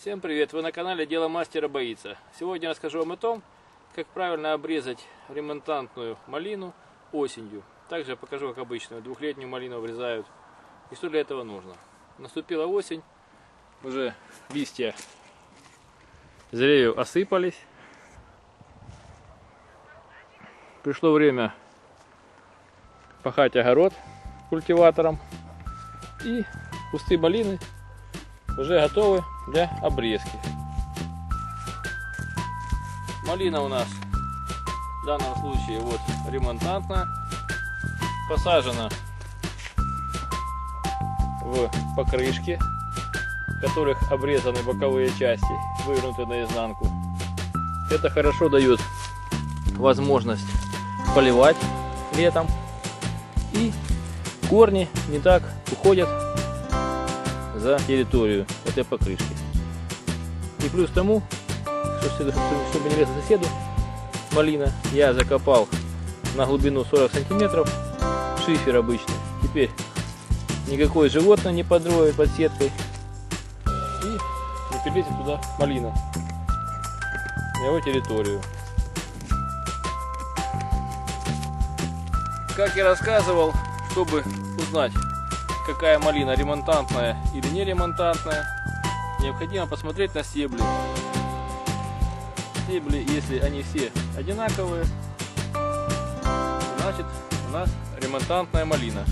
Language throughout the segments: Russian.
Всем привет! Вы на канале Дело мастера боится. Сегодня я расскажу вам о том, как правильно обрезать ремонтантную малину осенью. Также я покажу, как обычную двухлетнюю малину обрезают и что для этого нужно. Наступила осень, уже листья с деревьев осыпались. Пришло время пахать огород культиватором, и кусты малины уже готовы для обрезки. Малина у нас в данном случае вот ремонтантная, посажена в покрышки, в которых обрезаны боковые части, вывернуты наизнанку. Это хорошо дает возможность поливать летом, и корни не так уходят за территорию этой покрышки. И плюс тому, чтобы не лезть соседу, малина, я закопал на глубину 40 сантиметров шифер обычный. Теперь никакое животное не подроет под сеткой и не перелезет туда малина на его территорию. Как я рассказывал, чтобы узнать, какая малина ремонтантная или не ремонтантная, необходимо посмотреть на стебли. Стебли, если они все одинаковые, значит у нас ремонтантная малина.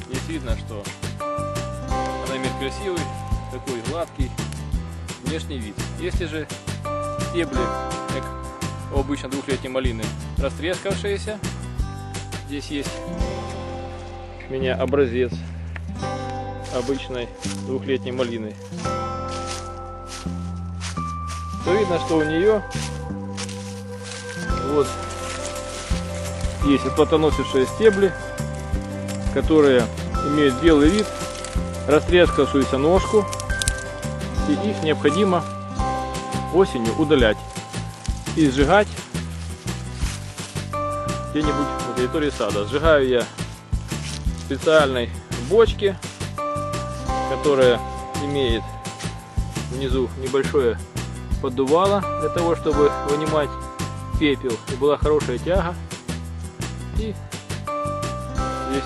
Здесь видно, что она имеет красивый, такой гладкий внешний вид. Если же стебли, как у обычно двухлетней малины, растрескавшиеся, здесь есть у меня образец обычной двухлетней малины, то видно, что у нее вот есть плодоносившие стебли, которые имеют белый вид, растрескавшуюся ножку, и их необходимо осенью удалять и сжигать где-нибудь на территории сада. Сжигаю я в специальной бочке, которая имеет внизу небольшое поддувало для того, чтобы вынимать пепел, и была хорошая тяга. И здесь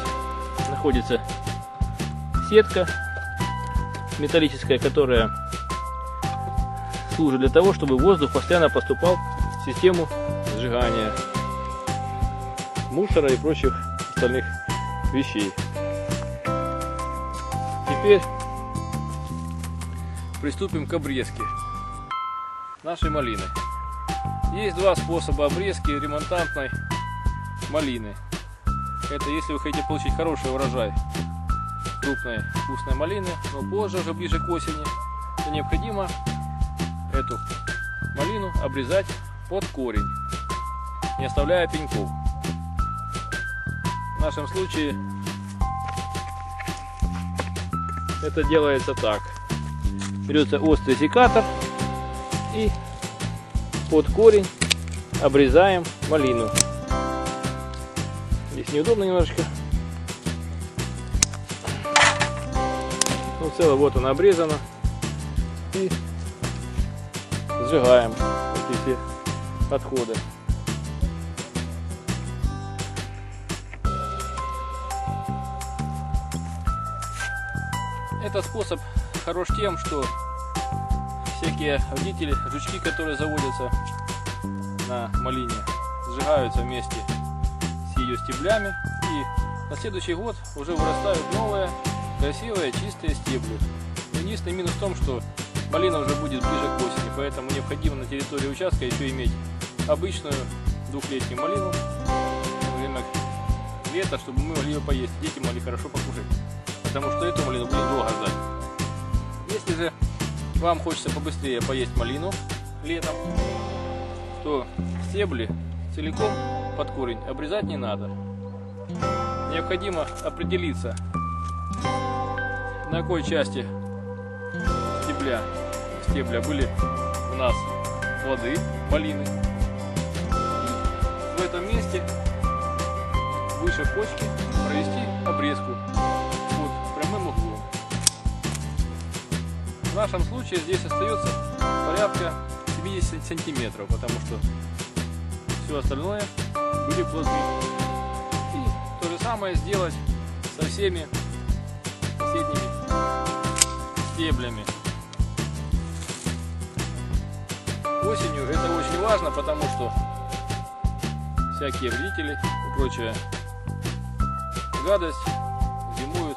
находится сетка металлическая, которая служит для того, чтобы воздух постоянно поступал в систему сжигания мусора и прочих остальных вещей. Теперь приступим к обрезке нашей малины. Есть два способа обрезки ремонтантной малины. Это если вы хотите получить хороший урожай крупной вкусной малины, но позже, уже ближе к осени, то необходимо эту малину обрезать под корень, не оставляя пеньков. В нашем случае это делается так. Берется острый секатор и под корень обрезаем малину. Здесь неудобно немножечко. Ну, в целом вот она обрезана. И сжигаем эти все отходы. Этот способ хорош тем, что всякие вредители, жучки, которые заводятся на малине, сжигаются вместе с ее стеблями, и на следующий год уже вырастают новые, красивые, чистые стебли. Единственный минус в том, что малина уже будет ближе к осени, поэтому необходимо на территории участка еще иметь обычную двухлетнюю малину во время лета, чтобы мы могли ее поесть, дети могли хорошо покушать. Потому что эту малину будет долго ждать. Если же вам хочется побыстрее поесть малину летом, то стебли целиком под корень обрезать не надо. Необходимо определиться, на какой части стебля были у нас плоды малины. И в этом месте выше почки провести обрезку под прямым углом. В нашем случае здесь остается порядка 70 сантиметров, потому что все остальное были плоды. И то же самое сделать со всеми соседними стеблями. Осенью это очень важно, потому что всякие вредители и прочая гадость зимуют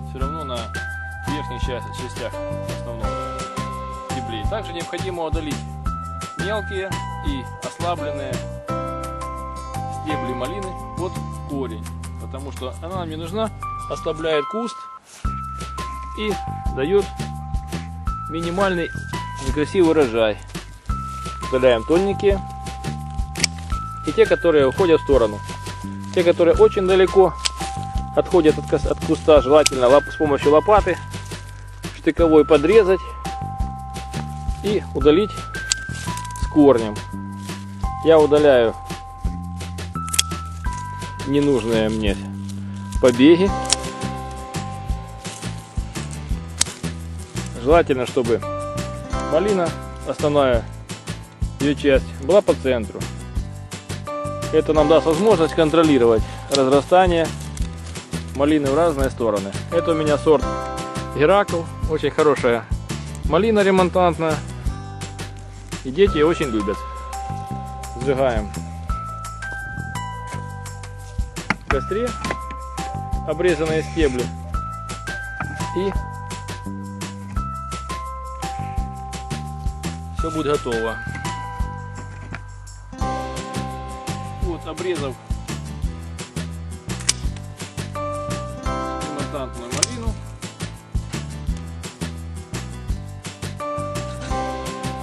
все равно на верхних частях основного стеблей. Также необходимо удалить мелкие и ослабленные стебли малины под корень, потому что она нам не нужна, ослабляет куст и дает минимальный некрасивый урожай. Удаляем тоненькие и те, которые уходят в сторону. Те, которые очень далеко отходят от куста, желательно с помощью лопаты штыковой подрезать и удалить с корнем. Я удаляю ненужные мне побеги. Желательно, чтобы малина, основная ее часть, была по центру. Это нам даст возможность контролировать разрастание малины в разные стороны. Это у меня сорт Геракл, очень хорошая малина ремонтантная, и дети ее очень любят. Сжигаем в костре обрезанные стебли и все будет готово. Вот, обрезав ремонтантную малину,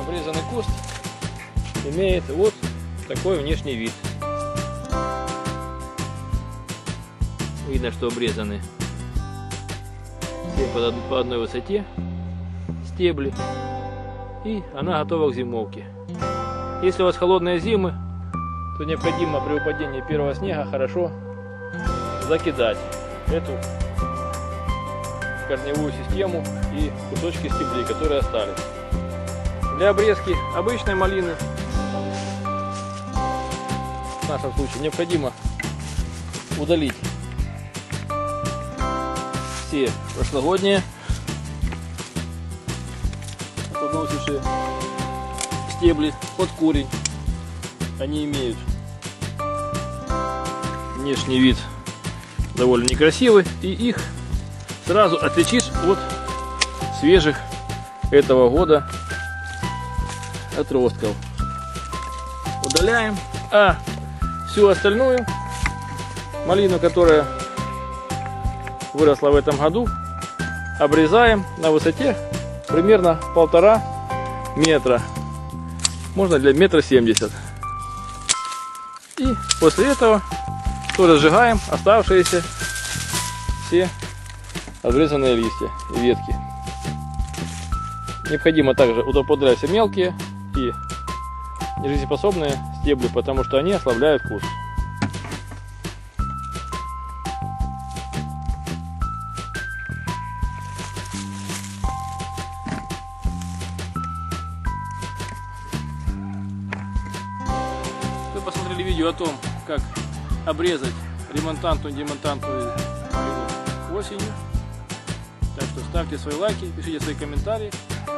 обрезанный куст имеет вот такой внешний вид. Видно, что обрезаны все по одной высоте стебли, и она готова к зимовке. Если у вас холодные зимы, то необходимо при выпадении первого снега хорошо закидать эту корневую систему и кусочки стеблей, которые остались. Для обрезки обычной малины, в нашем случае, необходимо удалить все прошлогодние плодоносившие стебли под корень. Они имеют внешний вид довольно некрасивый, и их сразу отличишь от свежих этого года отростков. Удаляем, а всю остальную малину, которая выросла в этом году, обрезаем на высоте примерно 1,5 метра, можно для 1,70 м. И после этого тоже сжигаем оставшиеся все обрезанные листья и ветки. Необходимо также удалять все мелкие и нежизнеспособные стебли, потому что они ослабляют куст. Вы посмотрели видео о том, как обрезать ремонтантную и демонтантную малину осенью. Так что ставьте свои лайки, пишите свои комментарии,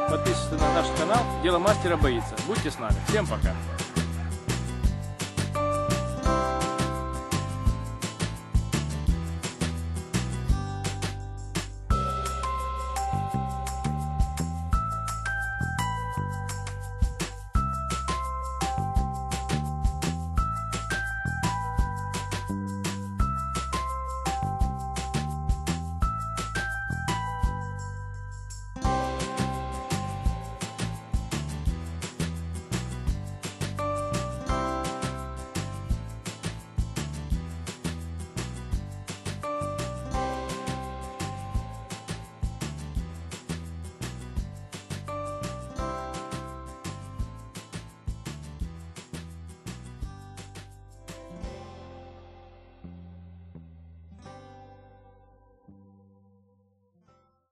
подписывайтесь на наш канал. Дело мастера боится. Будьте с нами. Всем пока!